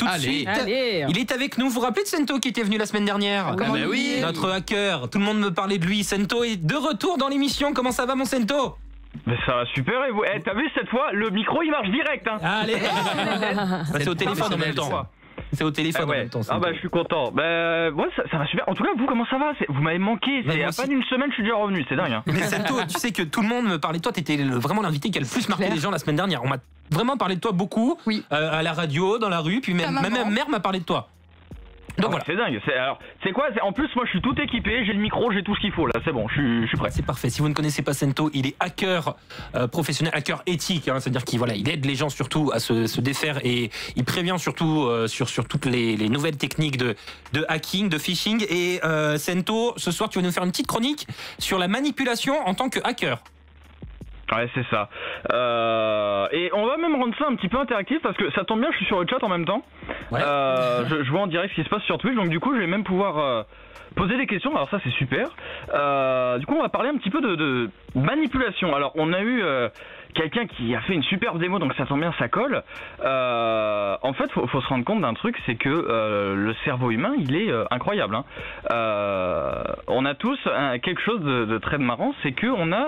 tout de suite. Allez. Il est avec nous. Vous vous rappelez de Sento qui était venu la semaine dernière? Oui. Notre hacker. Tout le monde me parlait de lui. Sento est de retour dans l'émission. Comment ça va, mon Sento? Mais ça va super, et vous, t'as vu cette fois, le micro il marche direct, hein. Allez. C'est au téléphone en même temps. C'est au téléphone en même temps. Ah bah je suis content. Bah ouais, ça va super. En tout cas, vous, comment ça va? Vous m'avez manqué. Il y a pas d'une semaine, je suis déjà revenu. C'est dingue, hein. Mais Sento, tu sais que tout le monde me parlait de toi. T'étais vraiment l'invité qui a le plus marqué les gens la semaine dernière. On m'a vraiment parlé de toi beaucoup. Oui. À la radio, dans la rue, puis même ma mère m'a parlé de toi. Donc voilà. C'est dingue. Alors, c'est quoi? En plus, moi, je suis tout équipé. J'ai le micro, j'ai tout ce qu'il faut. Là, c'est bon. Je suis prêt. C'est parfait. Si vous ne connaissez pas Sento, il est hacker professionnel, hacker éthique. Hein, c'est-à-dire qu'il aide les gens surtout à se défaire et il prévient surtout sur toutes les nouvelles techniques de hacking, de phishing. Et Sento, ce soir, tu vas nous faire une petite chronique sur la manipulation en tant que hacker. Ouais, c'est ça. Et on va même rendre ça un petit peu interactif parce que ça tombe bien, je suis sur le chat en même temps. Ouais. Je vois en direct ce qui se passe sur Twitch, donc du coup, je vais même pouvoir poser des questions. Alors ça, c'est super. Du coup, on va parler un petit peu de manipulation. Alors, on a eu quelqu'un qui a fait une superbe démo, donc ça tombe bien, ça colle. En fait, faut se rendre compte d'un truc, c'est que le cerveau humain, il est incroyable. Hein. On a tous quelque chose de très marrant, c'est que on a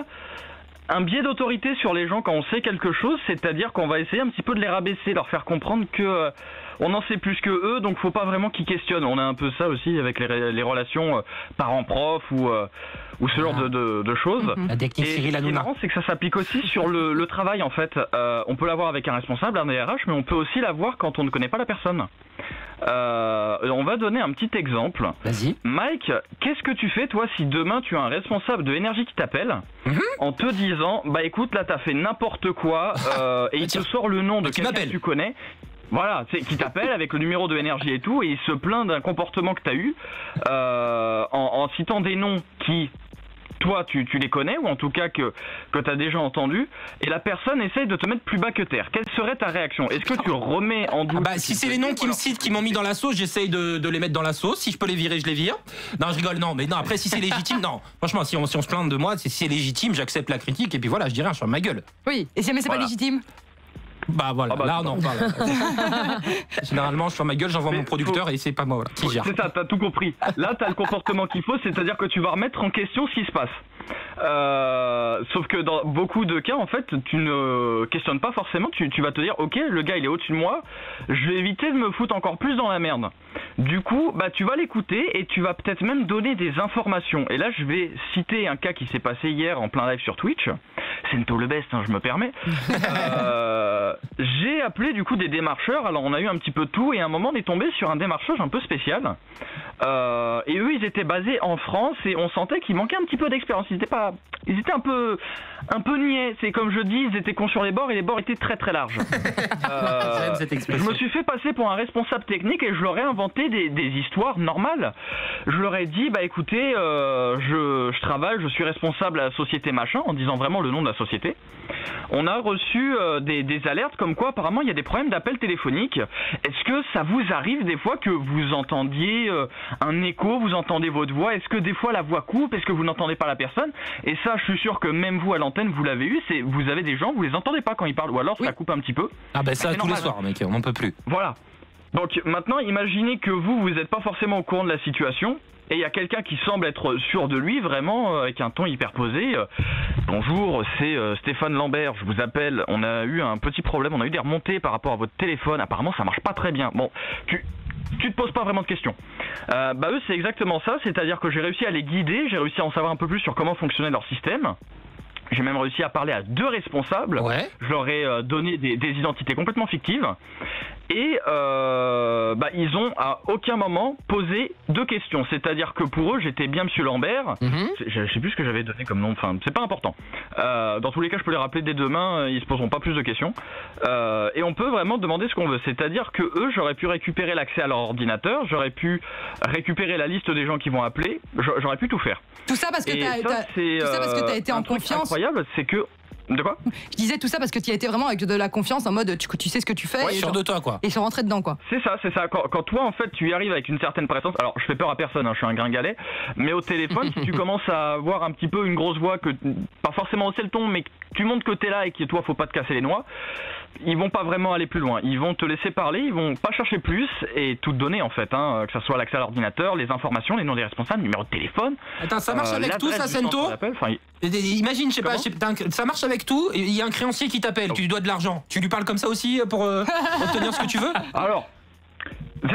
un biais d'autorité sur les gens quand on sait quelque chose, c'est-à-dire qu'on va essayer un petit peu de les rabaisser, leur faire comprendre que on en sait plus que eux, donc faut pas vraiment qu'ils questionnent. On a un peu ça aussi avec les relations parents-prof ou ce genre de choses. La technique Cyril Hanouna. Ce qui est marrant, c'est que ça s'applique aussi sur le travail en fait. On peut l'avoir avec un responsable, un DRH, mais on peut aussi l'avoir quand on ne connaît pas la personne. On va donner un petit exemple. Vas-y. Mike, qu'est-ce que tu fais toi si demain tu as un responsable de énergie qui t'appelle en te disant bah écoute là t'as fait n'importe quoi et il te sort le nom de quelqu'un que tu connais. Voilà, qui t'appelle avec le numéro de énergie et tout, et il se plaint d'un comportement que t'as eu en citant des noms qui toi tu les connais, ou en tout cas que tu as déjà entendu, et la personne essaye de te mettre plus bas que terre. Quelle serait ta réaction? Est-ce que tu remets en doute? Si c'est les noms qui me citent, qui m'ont mis dans la sauce, j'essaye de les mettre dans la sauce. Si je peux les virer, je les vire. Non, je rigole, non, mais non, après si c'est légitime, non. Franchement, si on se plaint de moi, si c'est légitime, j'accepte la critique, et puis voilà, je dis rien, je ferme ma gueule. Oui, et si jamais c'est pas légitime? Bah voilà, là on en parle. Généralement, je ferme ma gueule, j'envoie mon producteur et c'est pas moi qui gère. C'est ça, t'as tout compris. Là, t'as le comportement qu'il faut, c'est-à-dire que tu vas remettre en question ce qui se passe. Sauf que dans beaucoup de cas, en fait, tu ne questionnes pas forcément, tu vas te dire, ok, le gars il est au-dessus de moi, je vais éviter de me foutre encore plus dans la merde. Du coup, bah tu vas l'écouter et tu vas peut-être même donner des informations. Et là, je vais citer un cas qui s'est passé hier en plein live sur Twitch. Sento le best, hein, je me permets. J'ai appelé du coup des démarcheurs. Alors on a eu un petit peu de tout et à un moment on est tombé sur un démarchage un peu spécial. Et eux ils étaient basés en France et on sentait qu'ils manquaient un petit peu d'expérience. Ils étaient un peu niais. C'est comme je dis, ils étaient cons sur les bords et les bords étaient très très larges. Je me suis fait passer pour un responsable technique et je leur ai inventé des histoires normales. Je leur ai dit bah écoutez, je travaille, je suis responsable à la société machin, en disant vraiment le nom de la société. On a reçu des alertes comme quoi apparemment il y a des problèmes d'appel téléphonique. Est-ce que ça vous arrive des fois que vous entendiez un écho, vous entendez votre voix? Est-ce que des fois la voix coupe? Est-ce que vous n'entendez pas la personne? Et ça, je suis sûr que même vous à l'antenne, vous l'avez eu, c'est vous avez des gens, vous les entendez pas quand ils parlent, ou alors ça coupe un petit peu. Ah bah ça tous les soirs, mec, on n'en peut plus. Voilà. Donc maintenant, imaginez que vous n'êtes pas forcément au courant de la situation. Et il y a quelqu'un qui semble être sûr de lui, vraiment, avec un ton hyper posé. Bonjour, c'est Stéphane Lambert, je vous appelle. On a eu un petit problème, on a eu des remontées par rapport à votre téléphone. Apparemment, ça marche pas très bien. Bon, tu te poses pas vraiment de questions. Bah eux, c'est exactement ça. C'est-à-dire que j'ai réussi à les guider, j'ai réussi à en savoir un peu plus sur comment fonctionnait leur système. J'ai même réussi à parler à 2 responsables. Ouais. Je leur ai donné des identités complètement fictives. Et bah, ils ont à aucun moment posé de questions. C'est-à-dire que pour eux, j'étais bien Monsieur Lambert. Je sais plus ce que j'avais donné comme nom. Enfin, c'est pas important. Dans tous les cas, je peux les rappeler dès demain. Ils se poseront pas plus de questions. Et on peut vraiment demander ce qu'on veut. C'est-à-dire que eux, j'aurais pu récupérer l'accès à leur ordinateur. J'aurais pu récupérer la liste des gens qui vont appeler. J'aurais pu tout faire. Tout ça parce que t'as été en confiance. Incroyable, c'est que De quoi? Je disais tout ça parce que tu y as été vraiment avec de la confiance, en mode tu sais ce que tu fais. Ouais, sûr de toi, quoi. Et ils sont rentrés dedans, quoi. C'est ça. Quand toi, en fait, tu y arrives avec une certaine présence, alors je fais peur à personne, hein, je suis un gringalet, mais au téléphone, si tu commences à avoir un petit peu une grosse voix, que pas forcément hausser le ton, mais que tu montres que t'es là et que toi, faut pas te casser les noix, ils vont pas vraiment aller plus loin. Ils vont te laisser parler, ils vont pas chercher plus et tout te donner, en fait, hein, que ça soit l'accès à l'ordinateur, les informations, les noms des responsables, numéro de téléphone. Attends, ça marche avec tout, ça, Sento? Imagine, je sais pas, ça marche avec tout, il y a un créancier qui t'appelle, tu lui dois de l'argent. Tu lui parles comme ça aussi pour obtenir ce que tu veux? Alors,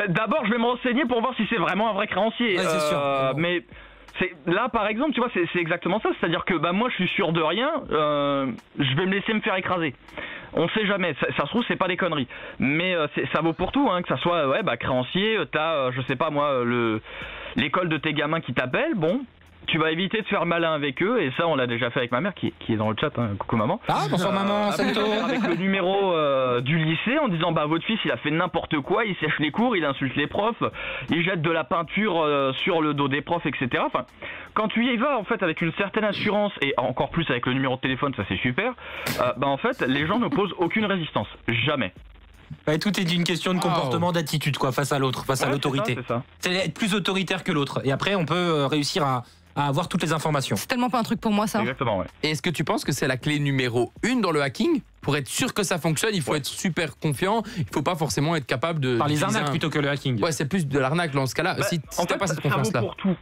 d'abord, je vais me renseigner pour voir si c'est vraiment un vrai créancier. Ouais, c'est sûr. Mais là, par exemple, tu vois, c'est exactement ça. C'est-à-dire que moi, je suis sûr de rien. Je vais me laisser me faire écraser. On sait jamais. Ça se trouve, c'est pas des conneries. Mais ça vaut pour tout, hein, que ça soit créancier. T'as, je sais pas moi, l'école de tes gamins qui t'appellent. Bon. Tu vas éviter de faire malin avec eux, et ça on l'a déjà fait avec ma mère qui est dans le chat, hein. Coucou maman. Ah bonsoir maman, Sento. Avec le numéro du lycée en disant votre fils il a fait n'importe quoi, il sèche les cours, il insulte les profs, il jette de la peinture sur le dos des profs, etc. Enfin, quand tu y vas en fait avec une certaine assurance, et encore plus avec le numéro de téléphone, ça c'est super, en fait les gens n'opposent aucune résistance, jamais. Ouais, tout est une question de comportement, d'attitude quoi, face à l'autre, face à l'autorité. C'est être plus autoritaire que l'autre, et après on peut réussir à avoir toutes les informations. C'est tellement pas un truc pour moi, ça. Exactement, ouais. Et est-ce que tu penses que c'est la clé numéro 1 dans le hacking? Pour être sûr que ça fonctionne, il faut être super confiant, il faut pas forcément être capable de... Par les arnaques plutôt que le hacking. Ouais, c'est plus de l'arnaque dans ce cas-là, si t'as pas cette confiance-là. Ça vaut pour tout.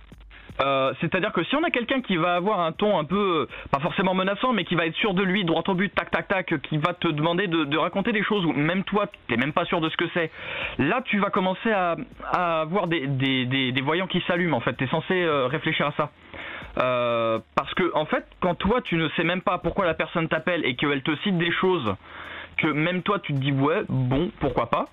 C'est-à-dire que si on a quelqu'un qui va avoir un ton un peu, pas forcément menaçant, mais qui va être sûr de lui, droit au but, tac tac tac, qui va te demander de raconter des choses où même toi t'es même pas sûr de ce que c'est, là tu vas commencer à avoir des voyants qui s'allument en fait, t'es censé réfléchir à ça. Parce que en fait quand toi tu ne sais même pas pourquoi la personne t'appelle et qu'elle te cite des choses que même toi tu te dis ouais bon pourquoi pas,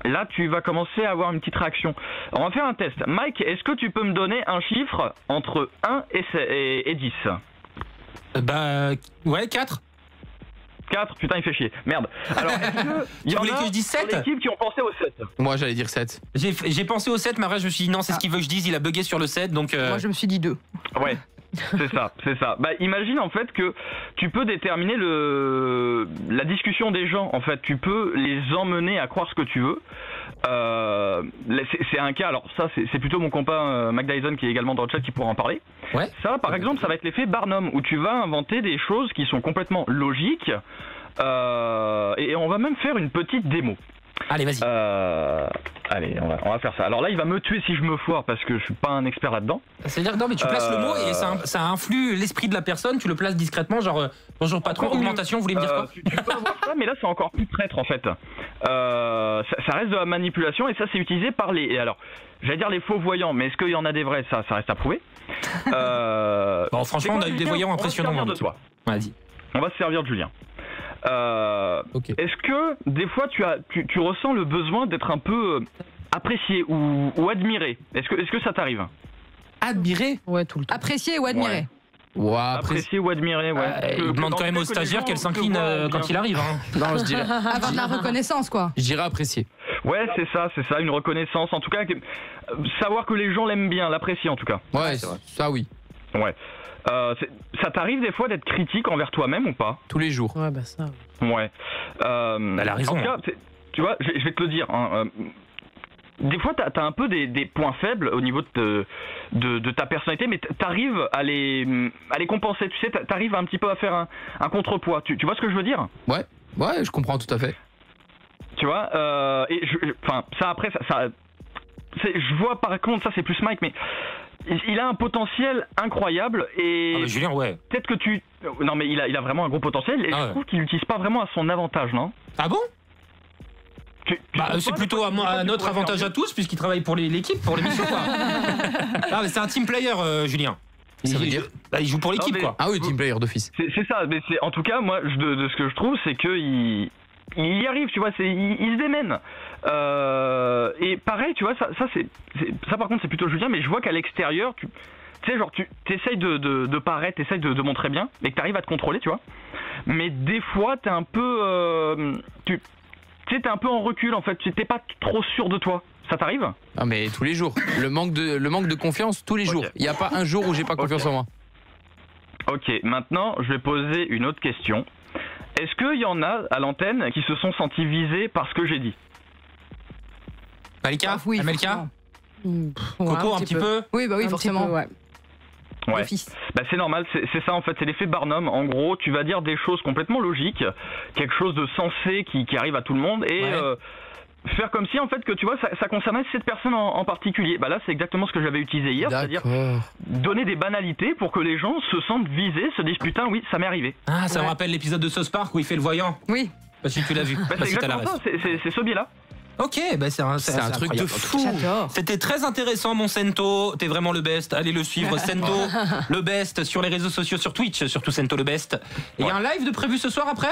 là tu vas commencer à avoir une petite réaction. On va faire un test. Mike, est-ce que tu peux me donner un chiffre entre 1 et 10? Ouais, 4. 4, putain il fait chier, merde. Alors est-ce que il y en a que je dise 7 sur l'équipe qui ont pensé au 7? Moi j'allais dire 7. J'ai pensé au 7, mais après je me suis dit non, c'est ce qu'il veut que je dise, il a bugué sur le 7, donc... Moi je me suis dit 2. Ouais. C'est ça. Imagine en fait que tu peux déterminer la discussion des gens. En fait, tu peux les emmener à croire ce que tu veux. C'est un cas. Alors ça, c'est plutôt mon copain Mac Dyson qui est également dans le chat qui pourra en parler. Ouais. Ça, par exemple, ça va être l'effet Barnum où tu vas inventer des choses qui sont complètement logiques. Et on va même faire une petite démo. Allez, vas-y. Allez, on va faire ça. Alors là, il va me tuer si je me foire parce que je suis pas un expert là-dedans. C'est-à-dire, non, mais tu places le mot et ça influe l'esprit de la personne, tu le places discrètement, genre, bonjour patron, augmentation, vous voulez me dire quoi? Tu peux avoir ça, mais là, c'est encore plus traître en fait. Ça reste de la manipulation et ça, c'est utilisé par les. Et alors, j'allais dire les faux voyants, mais est-ce qu'il y en a des vrais? Ça reste à prouver. Bon, franchement, on a eu des voyants impressionnants. On va se servir de toi. Vas-y. On va se servir de Julien. Okay. Est-ce que des fois tu ressens le besoin d'être un peu apprécié ou admiré? Est-ce que ça t'arrive? Admirer? Ouais, tout le temps. Apprécier ou admirer? Ouais, apprécier ou admirer, ouais. Il demande quand même aux stagiaires qu'elle s'incline quand il arrive. Hein. Non, je dirais. Avoir de la reconnaissance, quoi. Je dirais apprécier. Ouais, c'est ça, une reconnaissance. En tout cas, savoir que les gens l'aiment bien, l'apprécient en tout cas. Ouais, ça oui. Ouais. Ça t'arrive des fois d'être critique envers toi-même ou pas? Tous les jours. Ouais, ça. Ouais. Elle a raison. En tout cas, tu vois, je vais te le dire. Hein, des fois, t'as un peu des points faibles au niveau de ta personnalité, mais t'arrives à les compenser. Tu sais, t'arrives un petit peu à faire un contrepoids. Tu vois ce que je veux dire? Ouais, je comprends tout à fait. Tu vois, et ça après, je vois par contre, ça c'est plus Mike, mais il a un potentiel incroyable et Julien, ouais. Peut-être que non mais il a vraiment un gros potentiel et je trouve qu'il l'utilise pas vraiment à son avantage, non? Ah bon? C'est plutôt à notre avantage à tous puisqu'il travaille pour l'équipe, pour l'émission quoi. Ah mais c'est un team player, Julien. Ça veut dire il joue pour l'équipe quoi. Ah oui, team player d'office. C'est ça, mais en tout cas moi de ce que je trouve c'est que il y arrive, tu vois, il se démène. Et pareil, tu vois, ça par contre c'est plutôt Julien, mais je vois qu'à l'extérieur, tu sais, genre tu essayes de paraître, t'essayes de montrer bien, et que t'arrives à te contrôler, tu vois. Mais des fois, t'es un peu, t'es un peu en recul en fait, t'es pas trop sûr de toi. Ça t'arrive? Ah mais tous les jours. Le manque de confiance tous les jours. Il y a pas un jour où j'ai pas confiance en moi. Ok, maintenant je vais poser une autre question. Est-ce qu'il y en a à l'antenne qui se sont sentis visés par ce que j'ai dit? Malika, Oui, Amelka, forcément. Coco, un petit peu. Oui, bah oui, Un petit forcément. peu, ouais. Ouais. D'office. Bah c'est normal, c'est ça en fait, c'est l'effet Barnum. En gros, tu vas dire des choses complètement logiques, quelque chose de sensé qui arrive à tout le monde et Ouais. faire comme si en fait que tu vois ça concernait cette personne en particulier. Bah là c'est exactement ce que j'avais utilisé hier, c'est-à-dire D'accord. donner des banalités pour que les gens se sentent visés, se disent putain oui ça m'est arrivé. Ah, ça me Ouais. rappelle l'épisode de South Park où il fait le voyant. Oui. Parce que tu l'as vu. Bah, Parce c'est que t'as la exactement ref. ça, c'est ce biais-là. Ok, bah c'est un truc de incroyable. fou. J'adore. C'était très intéressant, mon Sento. T'es vraiment le best. Allez le suivre, Sento, le best, sur les réseaux sociaux, sur Twitch, surtout Sento le best. Et il y a un live de prévu ce soir après?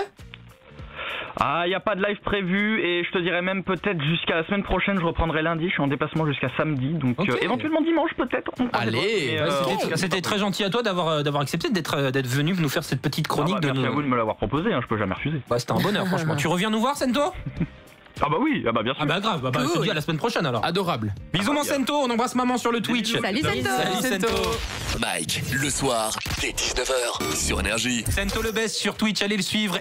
Ah, il n'y a pas de live prévu et je te dirais même peut-être jusqu'à la semaine prochaine, je reprendrai lundi, je suis en déplacement jusqu'à samedi, donc Ok. éventuellement dimanche peut-être. on croise les doigts, Allez, mais, Ouais, en tout cas, C'était c'est pas très gentil à toi d'avoir accepté d'être venu nous faire cette petite prévu. chronique Ah bah, de merci à vous nous. de me l'avoir proposé, hein, je peux jamais refuser. Ouais, c'était un bonheur, franchement. Tu reviens nous voir, Sento? Ah bah oui, ah bah bien sûr. Ah bah grave, bah, je te dis à la semaine prochaine alors. Adorable. Bisous, mon Sento. On embrasse maman sur le Twitch. Salut, Sento. Salut, Sento. Mike, le soir, dès 19h, sur Énergie. Sento le best sur Twitch, allez le suivre.